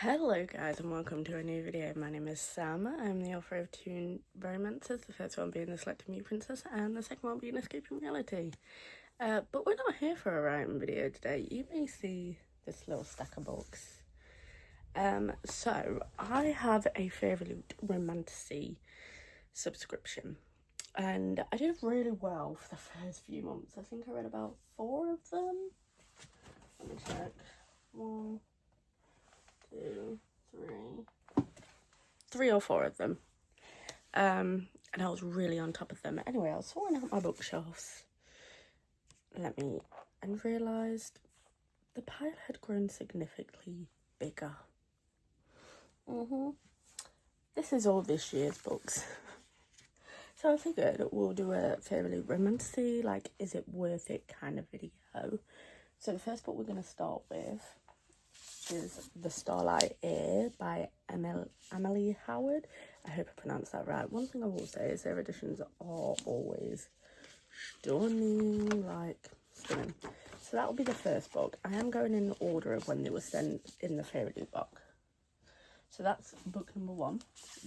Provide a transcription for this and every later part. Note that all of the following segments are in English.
Hello guys and welcome to a new video. My name is Sam. I'm the author of two romances, the first one being the Selective Mute Princess and the second one being Escaping Reality. But we're not here for a writing video today. You may see this little stack of books. So I have a Fairyloot Romantasy subscription and I did really well for the first few months. I think I read about 4 of them. Let me check. 1, 2, 3 or 4 of them. And I was really on top of them. Anyway, I was sorting out my bookshelves. And realised the pile had grown significantly bigger. This is all this year's books. So I figured we'll do a Fairyloot Romantasy, like, is it worth it kind of video. So the first book we're going to start with is The Starlight Air by Emily Howard. I hope I pronounced that right. One thing I will say is their editions are always stunning, stunning. So that will be the first book. I am going in order of when they were sent in the Fairyloot book. So that's book number 1.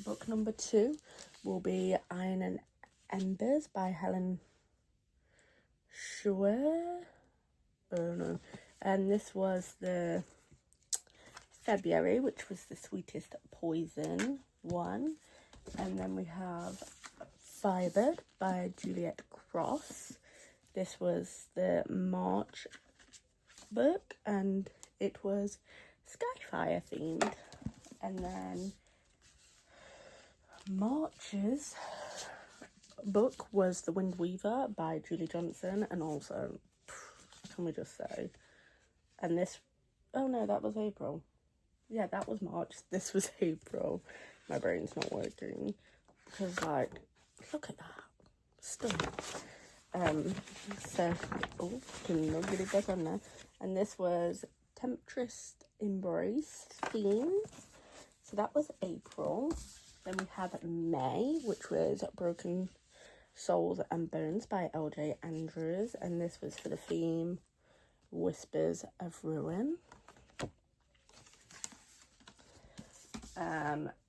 Book number 2 will be Iron and Embers by Helen Schuer. Oh no. And this was the February, which was the Sweetest Poison one. And then we have Firebird by Juliet Cross. This was the March book and it was Skyfire themed. And then March's book was The Wind Weaver by Julie Johnson, and also, can we just say, and this, oh no, that was April. Yeah, that was March. This was April. My brain's not working. Because, look at that. Stunning. So, can not get it back on there. And this was Temptress Embrace theme. So that was April. Then we have May, which was Broken Souls and Bones by LJ Andrews. And this was for the theme Whispers of Ruin.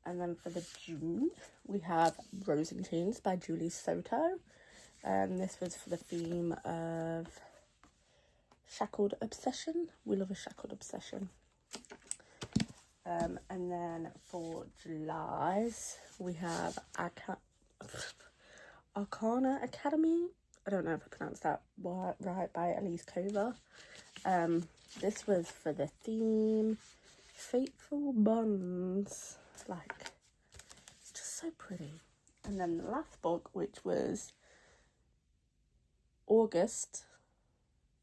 And then for the June, we have Rose and Chains by Julie Soto. And this was for the theme of Shackled Obsession. We love a shackled obsession. And then for July's, we have Arcana Academy. I don't know if I pronounced that right, by Elise Cover. This was for the theme Fateful Bonds. It's just so pretty. And then the last book, which was August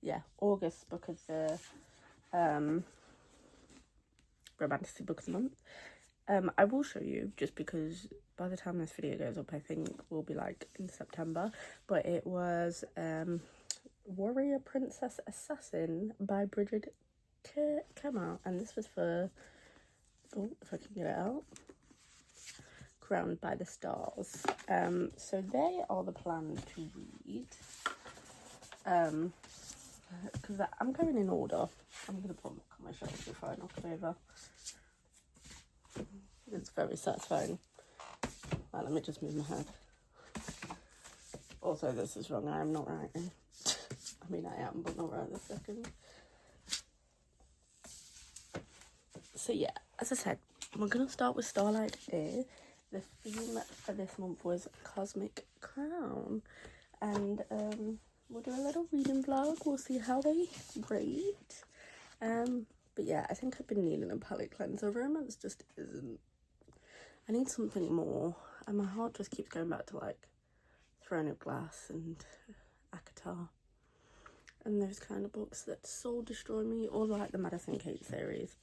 book of the Romantasy book of the month. I will show you, just because by the time this video goes up, I think we'll be in September. But it was Warrior Princess Assassin by Bridget Kemmer, and this was for, if I can get it out, Crowned by the Stars. So they are the plan to read. Because I'm going in order. I'm going to put them on my shelf before I knock it over. It's very satisfying. Right, let me just move my head. Also, this is wrong. I am not writing. I mean, I am, but not right this second. So yeah, as I said, we're going to start with Starlight Air. The theme for this month was Cosmic Crown. And we'll do a little reading vlog. We'll see how they rate. But yeah, I think I've been needing a palette cleanser. Romance just isn't. I need something more. And my heart just keeps going back to Throne of Glass and Akatar. And those kind of books that soul destroy me, or the Madison Kate series.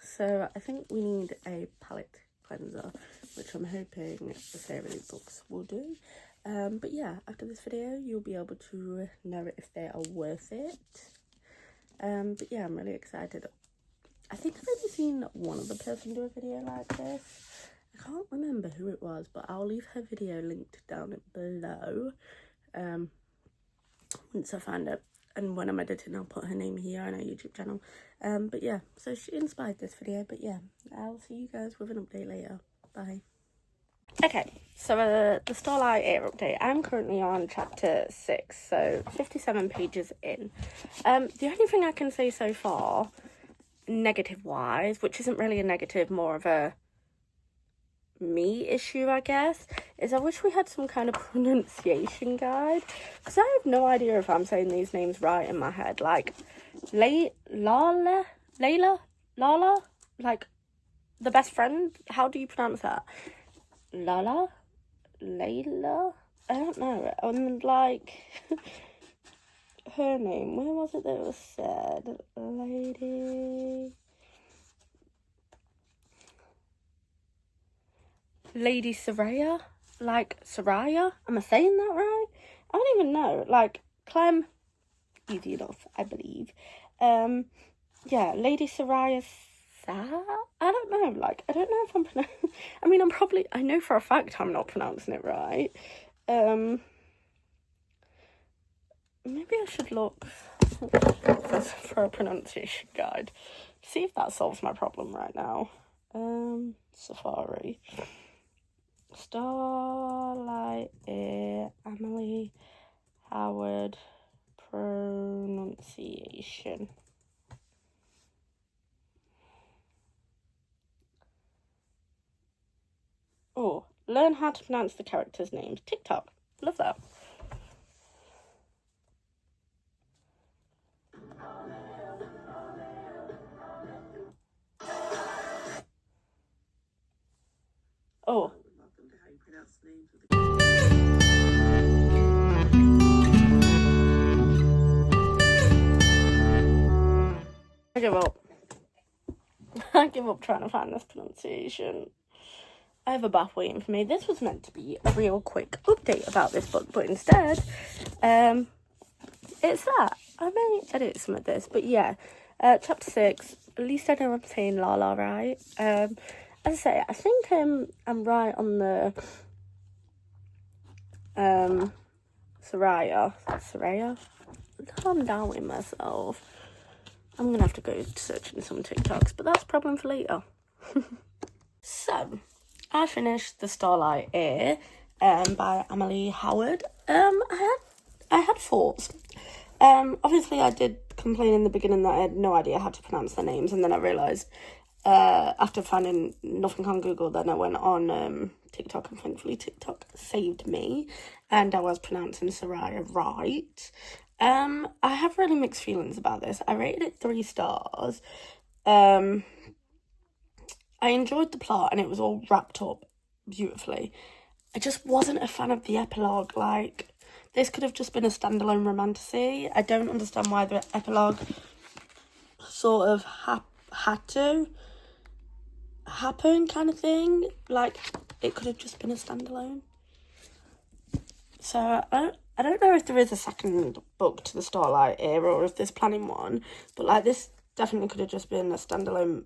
So I think we need a palette cleanser, which I'm hoping the Fairyloot books will do. But yeah, after this video, you'll be able to know if they are worth it. But yeah, I'm really excited. I think I've only seen one other person do a video like this. I can't remember who it was, but I'll leave her video linked down below. Once I find it. And when I'm editing, I'll put her name here on her YouTube channel. But yeah, so she inspired this video. But yeah, I'll see you guys with an update later. Bye. Okay, so the Starlight Air update. I'm currently on chapter 6, so 57 pages in. The only thing I can say so far, negative-wise, which isn't really a negative, more of a me issue, I guess, is I wish we had some kind of pronunciation guide, because I have no idea if I'm saying these names right in my head. Like, Layla, like, the best friend, how do you pronounce that? Layla, I don't know. And like her name, where was it that it was said? Lady Soraya, like Soraya. Am I saying that right? I don't even know. Like Clem, easy enough, I believe. Yeah, Lady Soraya. I don't know, like, I don't know if I'm I know for a fact I'm not pronouncing it right. Maybe I should look for a pronunciation guide. See if that solves my problem right now. Safari. Starlight Emily Howard pronunciation. Oh, learn how to pronounce the characters' names. TikTok. Love that. Oh. I give up. I give up trying to find this pronunciation. I have a bath waiting for me. This was meant to be a real quick update about this book, but instead, it's that. I may edit some of this, but yeah. Chapter 6, at least I know I'm saying Lala right. As I say, I think I'm right on the Soraya. I'm doubting myself. I'm gonna have to go searching some TikToks, but that's a problem for later. So, I finished The Starlight Air by Emily Howard. I had thoughts. Obviously I did complain in the beginning that I had no idea how to pronounce their names, and then I realised after finding nothing on Google, then I went on TikTok, and thankfully TikTok saved me, and I was pronouncing Soraya right. I have really mixed feelings about this. I rated it 3 stars. I enjoyed the plot and it was all wrapped up beautifully. I just wasn't a fan of the epilogue. Like, this could have just been a standalone romantasy. I don't understand why the epilogue sort of had to happen, kind of thing. Like, it could have just been a standalone. So I don't know if there is a second book to the Starlight era or if there's planning one, but like this definitely could have just been a standalone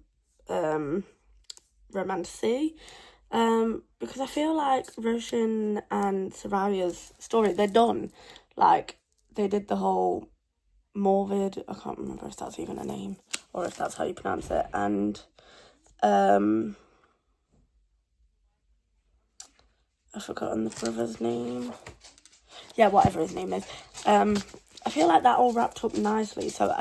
romantasy. Because I feel like Roshan and Soraya's story, they're done. Like, they did the whole Morvid, I can't remember if that's even a name or if that's how you pronounce it, and I've forgotten the brother's name. Yeah, whatever his name is. I feel like that all wrapped up nicely, so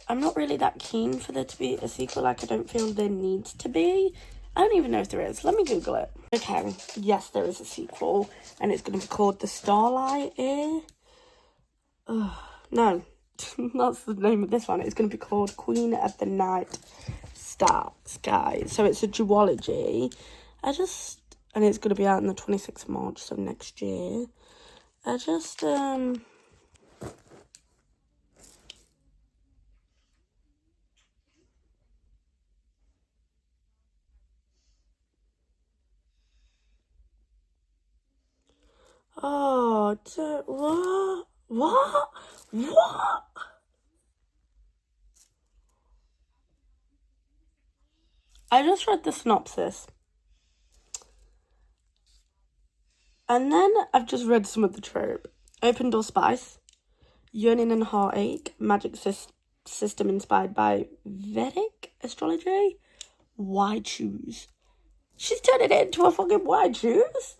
I'm not really that keen for there to be a sequel. Like, I don't feel there needs to be. I don't even know if there is. Let me Google it. Okay, yes, there is a sequel, and it's going to be called The Starlight Ear. No, that's the name of this one. It's going to be called Queen of the Night Sky. So it's a duology. And it's going to be out on the 26th of March, so next year. Oh, what? I just read the synopsis. And then I've just read some of the trope. Open door spice, yearning and heartache, magic system inspired by Vedic astrology. Why choose? She's turning it into a fucking why choose?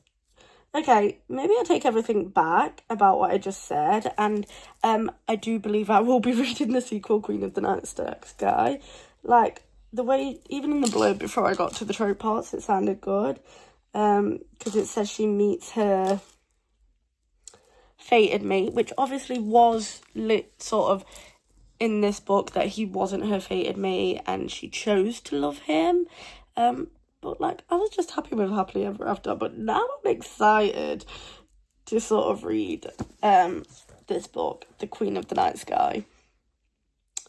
Okay, maybe I'll take everything back about what I just said, and I do believe I will be reading the sequel, Queen of the Night Sky. Like, the way, even in the blurb before I got to the trope parts, it sounded good, because it says she meets her fated mate, which obviously was sort of in this book that he wasn't her fated mate, and she chose to love him, but, like, I was just happy with Happily Ever After. But now I'm excited to sort of read this book, The Queen of the Night Sky.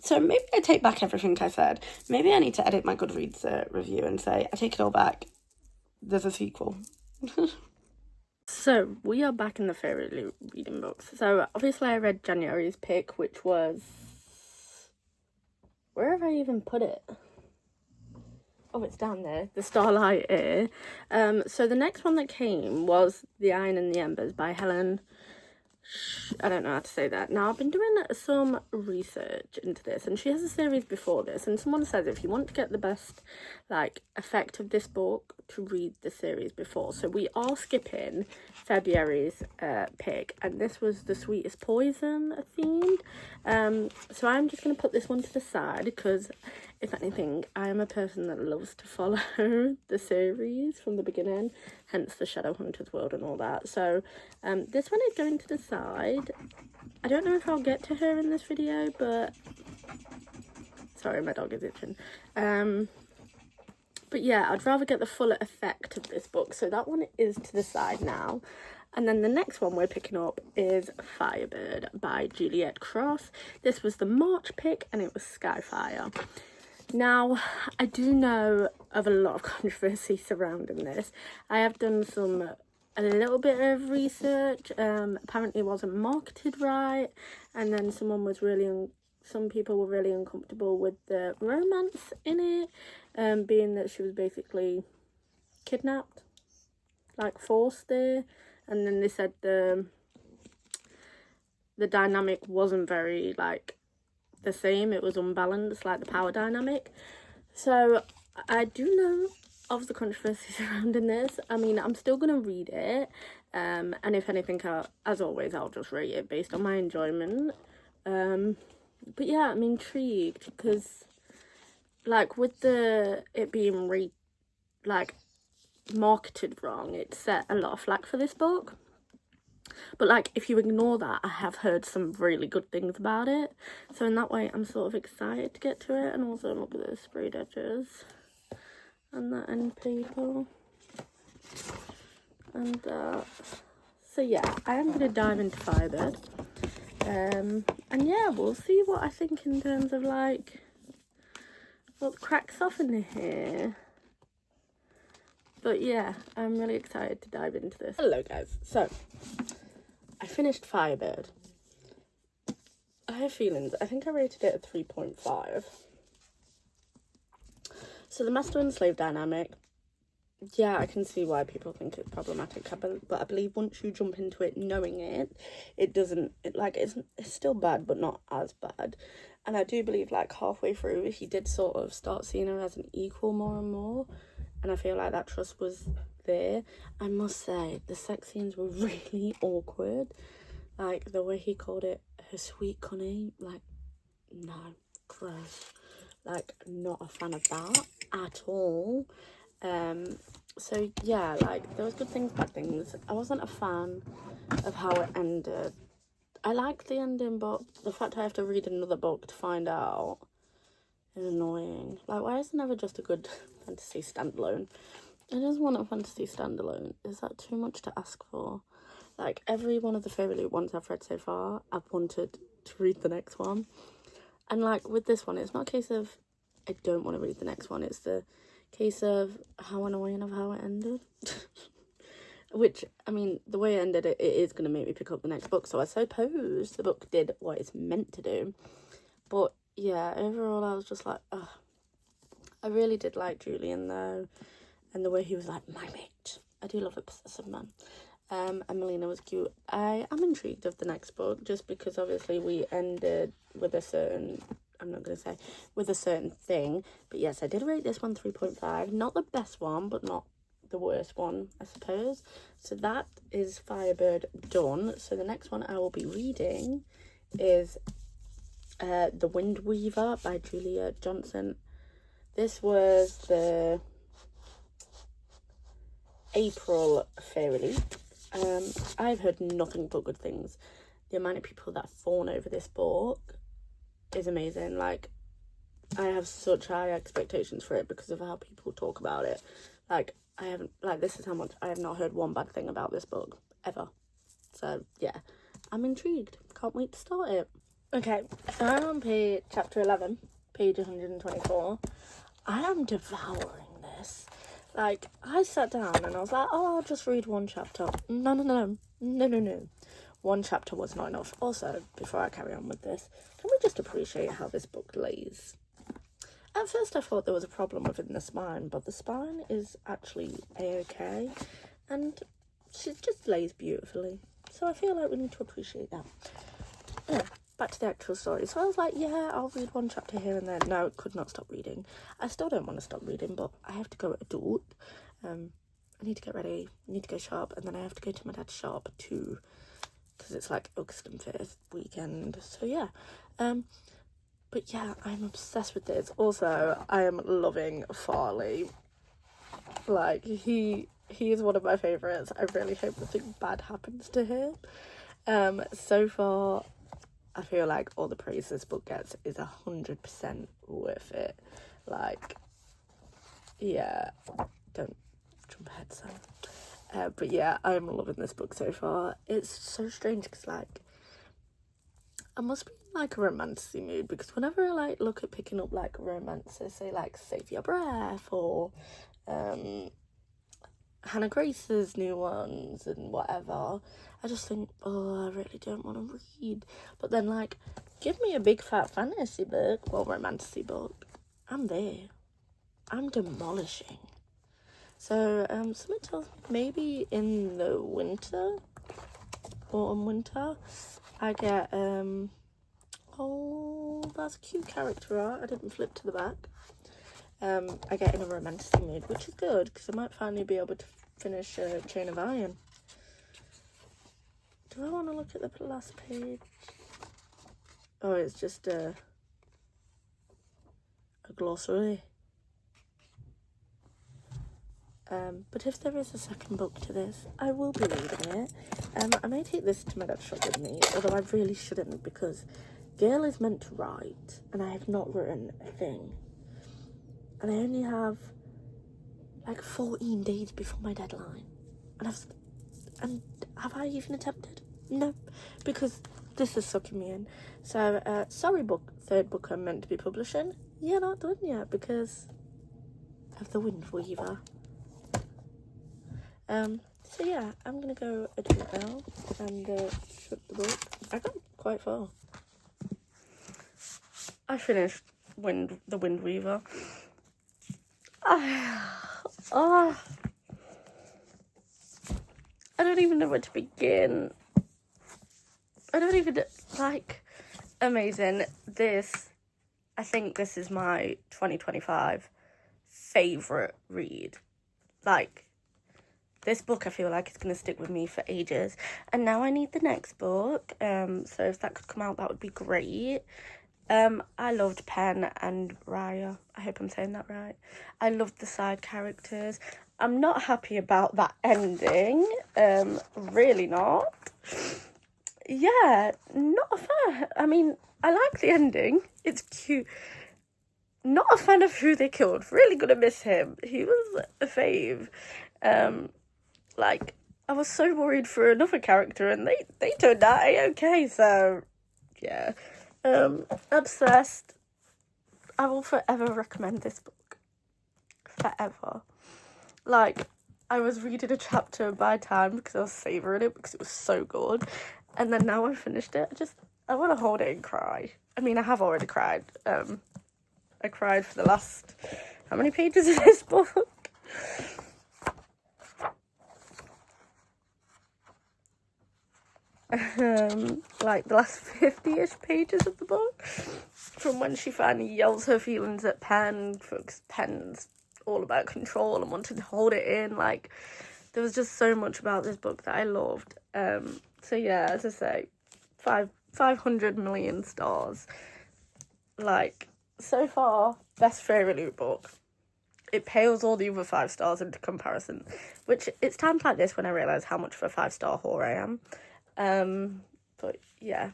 So maybe I take back everything I said. Maybe I need to edit my Goodreads review and say, I take it all back. There's a sequel. So, we are back in the Fairyloot reading books. So, obviously I read January's pick, which was... Where have I even put it? Oh, it's down there. The Starlight Ear. So the next one that came was The Iron and the Embers by Helen... I don't know how to say that. Now, I've been doing some research into this, and she has a series before this, and someone says if you want to get the best, like, effect of this book, to read the series before. So we are skipping February's pick, and this was The Sweetest Poison themed. So I'm just going to put this one to the side, because, if anything, I am a person that loves to follow the series from the beginning, hence the Shadowhunters world and all that. So this one is going to the side. I don't know if I'll get to her in this video, but... Sorry, my dog is itching. But yeah, I'd rather get the full effect of this book. So that one is to the side now. And then the next one we're picking up is Firebird by Juliet Cross. This was the March pick, and it was Skyfire. Now, I do know of a lot of controversy surrounding this. I have done a little bit of research. Apparently it wasn't marketed right, and then some people were really uncomfortable with the romance in it, being that she was basically kidnapped, like forced there, and then they said the dynamic wasn't very, like, the same. It was unbalanced, like the power dynamic. So I do know of the controversy surrounding this. I mean, I'm still gonna read it, and if anything, as always, I'll just rate it based on my enjoyment. But yeah, I'm intrigued, because, like, with it being marketed wrong, it set a lot of flack for this book. But, like, if you ignore that, I have heard some really good things about it. So in that way, I'm sort of excited to get to it. And also, look at the sprayed edges and the end paper and that. So yeah, I am going to dive into Firebird. And yeah, we'll see what I think in terms of, like, what cracks off in here. But yeah, I'm really excited to dive into this. Hello guys, so I finished Firebird. I have feelings. I think I rated it at 3.5. So the master and slave dynamic, yeah, I can see why people think it's problematic, but I believe once you jump into it knowing it, it's still bad, but not as bad. And I do believe, like, halfway through, he did sort of start seeing her as an equal more and more, and I feel like that trust was there. I must say, the sex scenes were really awkward. Like, the way he called it her sweet cunny, like, no, gross. Like, not a fan of that at all. So yeah, like, there was good things, bad things. I wasn't a fan of how it ended. I liked the ending, but the fact I have to read another book to find out is annoying. Like, why is it never just a good fantasy standalone? I just want a fantasy standalone. Is that too much to ask for? Like, every one of the Fairyloot ones I've read so far, I've wanted to read the next one. And, like, with this one, it's not a case of I don't want to read the next one. It's the case of how annoying of how it ended. Which, I mean, the way it ended, it is going to make me pick up the next book. So I suppose the book did what it's meant to do. But, yeah, overall, I was just like, ugh. I really did like Julian, though. And the way he was like, my mate. I do love a possessive man. And Melina was cute. I am intrigued of the next book, just because obviously we ended with a certain I'm not going to say, with a certain thing. But yes, I did rate this one 3.5. Not the best one, but not the worst one, I suppose. So that is Firebird done. So the next one I will be reading is The Wind Weaver by Julia Johnson. This was the April Fairyloot. I've heard nothing but good things. The amount of people that fawn over this book is amazing. Like, I have such high expectations for it because of how people talk about it. Like, I haven't, like, this is how much I have not heard one bad thing about this book ever. So yeah, I'm intrigued. Can't wait to start it. Okay, so I'm on chapter 11, page 124. I am devouring this. Like, I sat down and I was like, oh, I'll just read one chapter. No. One chapter was not enough. Also, before I carry on with this, can we just appreciate how this book lays? At first I thought there was a problem within the spine, but the spine is actually a-okay, and she just lays beautifully. So I feel like we need to appreciate that. Yeah, back to the actual story. So I was like, yeah, I'll read one chapter here and there. No, could not stop reading. I still don't want to stop reading, but I have to go adult. I need to get ready, I need to go shop, and then I have to go to my dad's shop too, because it's like August 5th weekend. So yeah, but yeah, I'm obsessed with this. Also, I am loving Farley. Like, he is one of my favourites. I really hope nothing bad happens to him. So far, I feel like all the praise this book gets is 100% worth it. Like, yeah, don't jump ahead, son. But yeah, I'm loving this book so far. It's so strange because, like, I must be in, like, a romantasy mood, because whenever I, like, look at picking up, like, romances, say, like, Save Your Breath, or Hannah Grace's new ones, and whatever, I just think, oh, I really don't want to read. But then, like, give me a big fat fantasy book, well, romantasy book, I'm there. I'm demolishing. So, something tells me maybe in the winter, autumn, winter, I get, oh, that's a cute character art. I didn't flip to the back. I get in a romantic mood, which is good, because I might finally be able to finish Chain of Iron. Do I want to look at the last page? Oh, it's just a glossary. But if there is a second book to this, I will be reading it. I may take this to my dad's shop with me, although I really shouldn't, because Gail is meant to write, and I have not written a thing. And I only have, like, 14 days before my deadline. And have I even attempted? No, because this is sucking me in. So, sorry, third book I'm meant to be publishing. Yeah, not done yet, because of the Wind Weaver. So yeah, I'm gonna go adult now and shut the book. I got quite far. I finished the Wind Weaver. I don't even know where to begin. I don't even, like, amazing. I think this is my 2025 favourite read. Like, this book, I feel like it's going to stick with me for ages. And now I need the next book. So if that could come out, that would be great. I loved Pen and Raya. I hope I'm saying that right. I loved the side characters. I'm not happy about that ending. Really not. Yeah, not a fan. I mean, I like the ending. It's cute. Not a fan of who they killed. Really gonna miss him. He was a fave. Like, I was so worried for another character, and they turned out okay, so yeah. Obsessed. I will forever recommend this book. Forever. Like, I was reading a chapter by time because I was savouring it because it was so good. And then now I've finished it, I want to hold it and cry. I mean, I have already cried. I cried for the last, how many pages of this book? like the last 50-ish pages of the book, from when she finally yells her feelings at Pen, because Pen's all about control and wanting to hold it in. Like, there was just so much about this book that I loved. So yeah, as I say, 500 million stars. Like, so far, best Fairyloot book. It pales all the other 5 stars into comparison, which it's times like this when I realise how much of a 5-star whore I am. But yeah,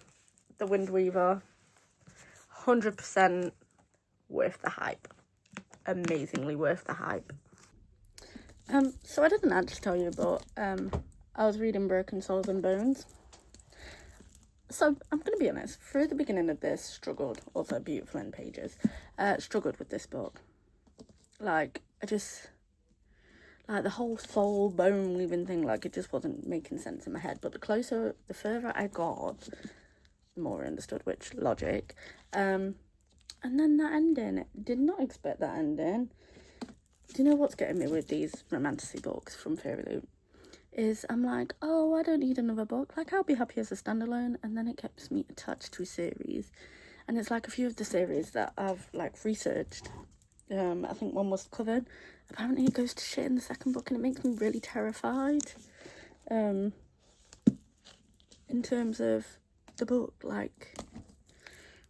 the Wind Weaver, 100% worth the hype. Amazingly worth the hype. So I didn't actually tell you, but I was reading Broken Souls and Bones. So I'm going to be honest, through the beginning of this, struggled, also beautiful end pages, struggled with this book. Like, I just, like, the whole soul bone weaving thing, like, it just wasn't making sense in my head. But the further I got, the more I understood, which, logic. And then that ending, did not expect that ending. Do you know what's getting me with these romantasy books from Fairyloot? Is I'm like, oh, I don't need another book. Like, I'll be happy as a standalone. And then it keeps me attached to a series. And it's like a few of the series that I've, like, researched. I think one was covered. Apparently it goes to shit in the second book, and it makes me really terrified. In terms of the book, like,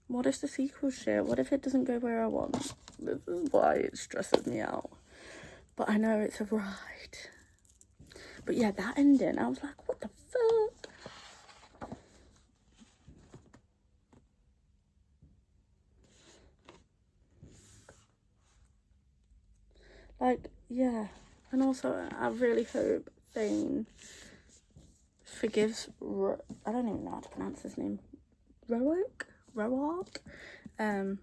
what if the sequel shit? What if it doesn't go where I want? This is why it stresses me out. But I know it's a ride. But yeah, that ending, I was like, what the fuck? Like, yeah. And also, I really hope Thane forgives, I don't even know how to pronounce his name. Roark? A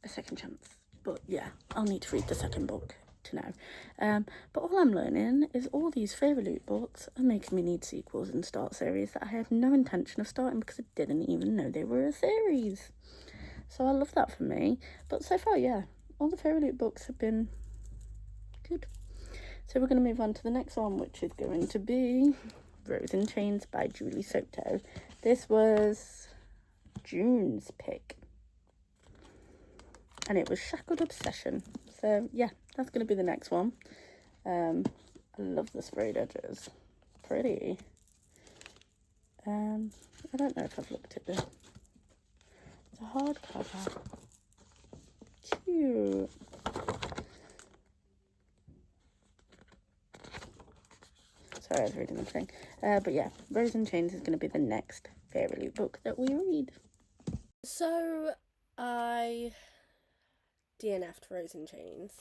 second chance. But yeah, I'll need to read the second book to know. But all I'm learning is all these Fairyloot books are making me need sequels and start series that I had no intention of starting because I didn't even know they were a series. So I love that for me. But so far, yeah, all the Fairyloot books have been good. So we're going to move on to the next one, which is going to be Rose in Chains by Julie Soto. This was June's pick. And it was Shackled Obsession. So yeah, that's going to be the next one. I love the sprayed edges. Pretty. I don't know if I've looked at the hardcover. Cute. Sorry, I was reading the thing. But yeah, Rose in Chains is going to be the next Fairyloot book that we read. So, I DNF'd Rose in Chains.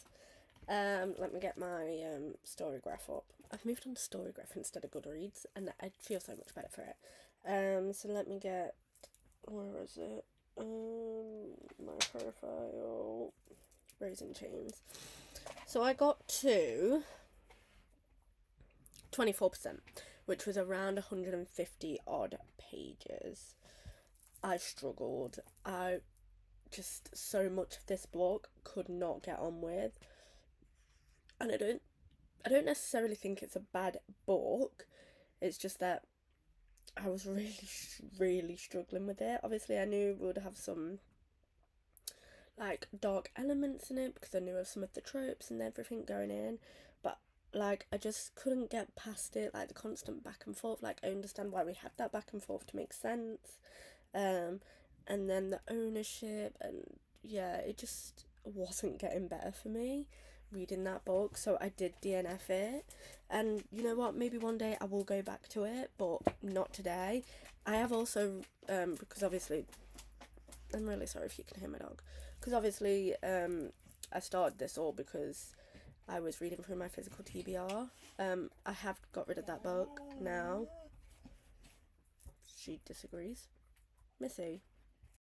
Let me get my Storygraph up. I've moved on to Storygraph instead of Goodreads, and I feel so much better for it. So let me get, where is it? My profile, Rose in Chains. So I got to 24%, which was around 150 odd pages. I struggled. Just so much of this book could not get on with, and I don't necessarily think it's a bad book. It's just that I was really struggling with it. Obviously, I knew it would have some like dark elements in it because I knew of some of the tropes and everything going in, but like I just couldn't get past it. Like the constant back and forth. Like I understand why we had that back and forth to make sense, and then the ownership, and yeah, it just wasn't getting better for me reading that book, so I did DNF it. And you know what, maybe one day I will go back to it, but not today. I have also because obviously I'm really sorry if you can hear my dog, because obviously I started this all because I was reading through my physical TBR. I have got rid of that book now. She disagrees. Missy.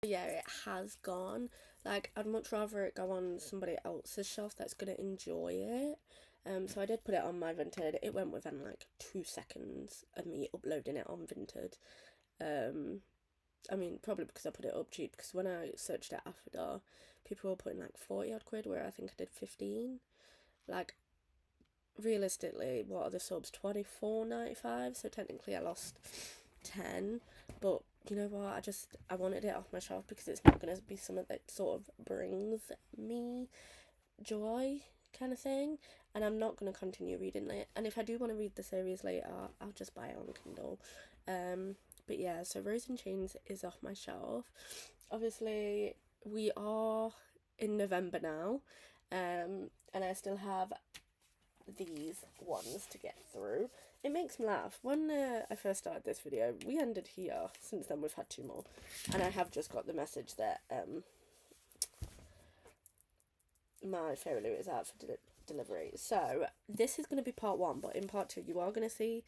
Yeah, it has gone. Like, I'd much rather it go on somebody else's shelf that's gonna enjoy it. So I did put it on my Vinted. It went within like 2 seconds of me uploading it on Vinted. I mean, probably because I put it up cheap, because when I searched it after, people were putting like 40 odd quid, where I think I did 15. Like, realistically, what are the subs? 24.95, so technically I lost 10, but you know what, I wanted it off my shelf because it's not going to be something that sort of brings me joy kind of thing, and I'm not going to continue reading it. And if I do want to read the series later, I'll just buy it on Kindle. But yeah, so Rose in Chains is off my shelf. Obviously we are in November now, and I still have these ones to get through. It makes me laugh. When I first started this video, we ended here. Since then we've had 2 more, and I have just got the message that my Fairyloot is out for delivery. So this is going to be part 1, but in part 2 you are going to see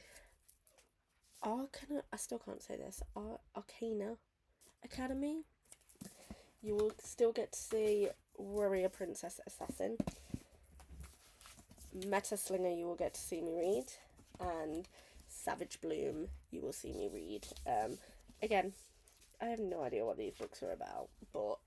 I still can't say this, Arcana Academy. You will still get to see Warrior Princess Assassin. Meta Slinger you will get to see me read, and Savage Bloom you will see me read. Again, I have no idea what these books are about, but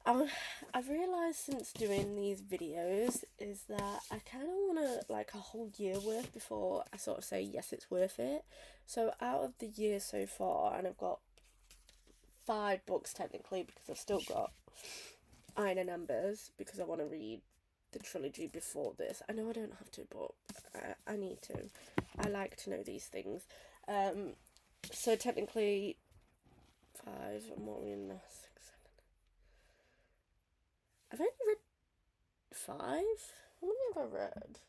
I've realised since doing these videos is that I kind of want to like a whole year worth before I sort of say yes, it's worth it. So out of the year so far, and I've got 5 books technically because I've still got Iron and Embers because I want to read the trilogy before this. I know I don't have to, but I need to. I like to know these things. So technically 5, and what are we in now? 6, 7. I've only read 5? How many have I read?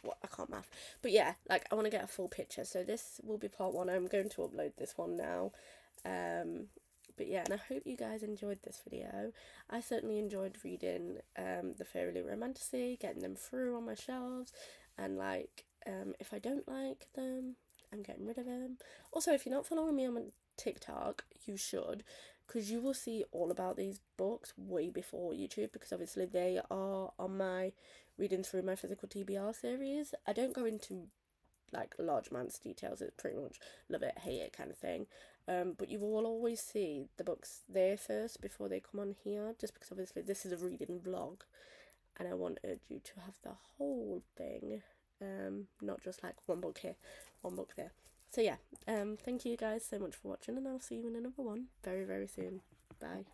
What, I can't math. But yeah, like I want to get a full picture. So this will be part 1. I'm going to upload this one now. But yeah, and I hope you guys enjoyed this video. I certainly enjoyed reading the Fairyloot Romantasy, getting them through on my shelves, and like if I don't like them, I'm getting rid of them. Also, if you're not following me on TikTok, you should, because you will see all about these books way before YouTube, because obviously they are on my reading through my physical TBR series. I don't go into like large amounts of details. It's pretty much love it, hate it kind of thing. But you will always see the books there first before they come on here, just because obviously this is a reading vlog and I wanted you to have the whole thing, not just like one book here, one book there. So yeah, thank you guys so much for watching, and I'll see you in another one very, very soon. Bye.